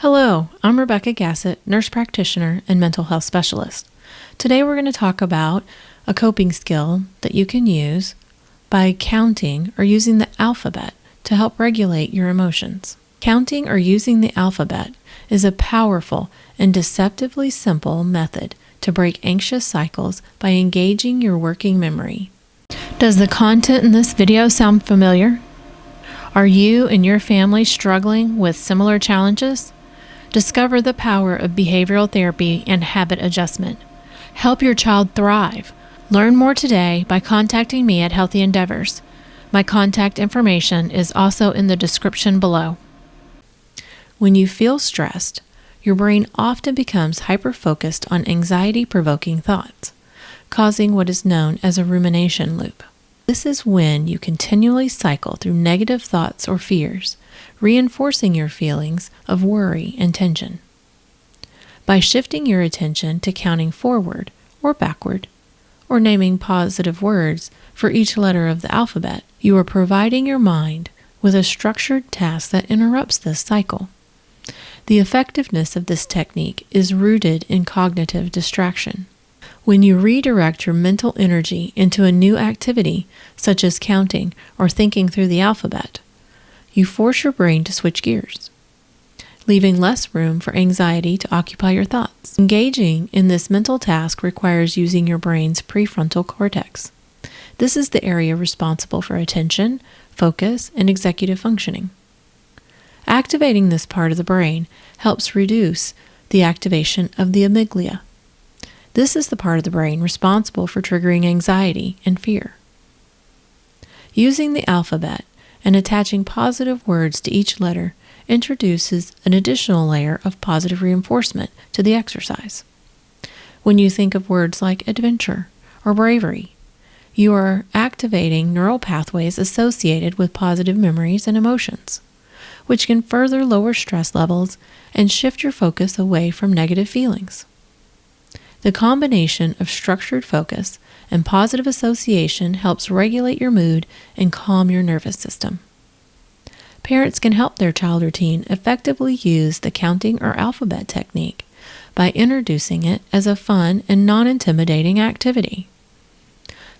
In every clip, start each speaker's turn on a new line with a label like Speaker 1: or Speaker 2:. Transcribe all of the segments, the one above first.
Speaker 1: Hello, I'm Rebecca Gassett, nurse practitioner and mental health specialist. Today we're going to talk about a coping skill that you can use by counting or using the alphabet to help regulate your emotions. Counting or using the alphabet is a powerful and deceptively simple method to break anxious cycles by engaging your working memory. Does the content in this video sound familiar? Are you and your family struggling with similar challenges? Discover the power of behavioral therapy and habit adjustment. Help your child thrive. Learn more today by contacting me at Healthy Endeavors. My contact information is also in the description below. When you feel stressed, your brain often becomes hyper-focused on anxiety-provoking thoughts, causing what is known as a rumination loop. This is when you continually cycle through negative thoughts or fears, reinforcing your feelings of worry and tension. By shifting your attention to counting forward or backward, or naming positive words for each letter of the alphabet, you are providing your mind with a structured task that interrupts this cycle. The effectiveness of this technique is rooted in cognitive distraction. When you redirect your mental energy into a new activity, such as counting or thinking through the alphabet, you force your brain to switch gears, leaving less room for anxiety to occupy your thoughts. Engaging in this mental task requires using your brain's prefrontal cortex. This is the area responsible for attention, focus, and executive functioning. Activating this part of the brain helps reduce the activation of the amygdala. This is the part of the brain responsible for triggering anxiety and fear. Using the alphabet and attaching positive words to each letter introduces an additional layer of positive reinforcement to the exercise. When you think of words like adventure or bravery, you are activating neural pathways associated with positive memories and emotions, which can further lower stress levels and shift your focus away from negative feelings. The combination of structured focus and positive association helps regulate your mood and calm your nervous system. Parents can help their child routine effectively use the counting or alphabet technique by introducing it as a fun and non-intimidating activity.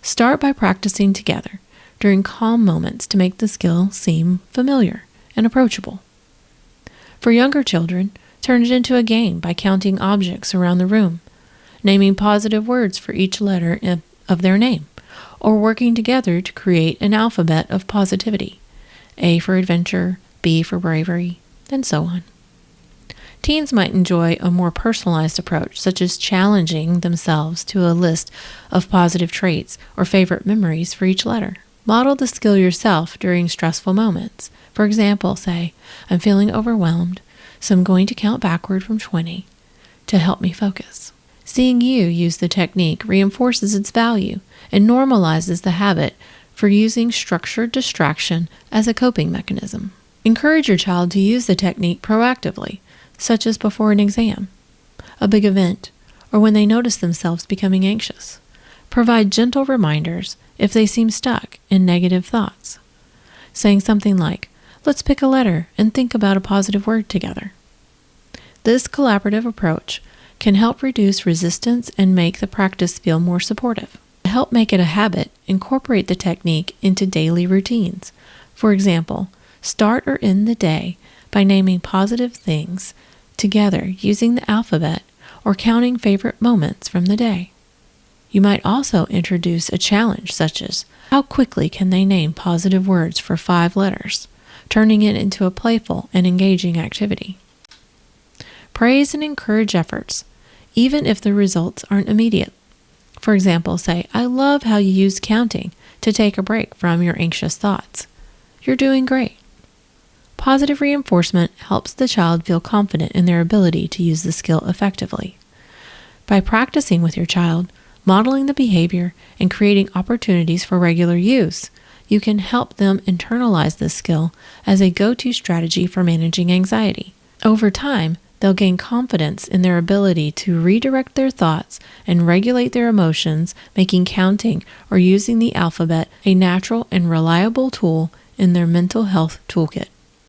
Speaker 1: Start by practicing together during calm moments to make the skill seem familiar and approachable. For younger children, turn it into a game by counting objects around the room, naming positive words for each letter of their name, or working together to create an alphabet of positivity, A for adventure, B for bravery, and so on. Teens might enjoy a more personalized approach, such as challenging themselves to a list of positive traits or favorite memories for each letter. Model the skill yourself during stressful moments. For example, say, I'm feeling overwhelmed, so I'm going to count backward from 20 to help me focus. Seeing you use the technique reinforces its value and normalizes the habit for using structured distraction as a coping mechanism. Encourage your child to use the technique proactively, such as before an exam, a big event, or when they notice themselves becoming anxious. Provide gentle reminders if they seem stuck in negative thoughts, saying something like, let's pick a letter and think about a positive word together. This collaborative approach can help reduce resistance and make the practice feel more supportive. To help make it a habit, incorporate the technique into daily routines. For example, start or end the day by naming positive things together using the alphabet or counting favorite moments from the day. You might also introduce a challenge such as, how quickly can they name positive words for 5 letters, turning it into a playful and engaging activity. Praise and encourage efforts, even if the results aren't immediate. For example, say, I love how you use counting to take a break from your anxious thoughts. You're doing great. Positive reinforcement helps the child feel confident in their ability to use the skill effectively. By practicing with your child, modeling the behavior, and creating opportunities for regular use, you can help them internalize this skill as a go-to strategy for managing anxiety. Over time, they'll gain confidence in their ability to redirect their thoughts and regulate their emotions, making counting or using the alphabet a natural and reliable tool in their mental health toolkit.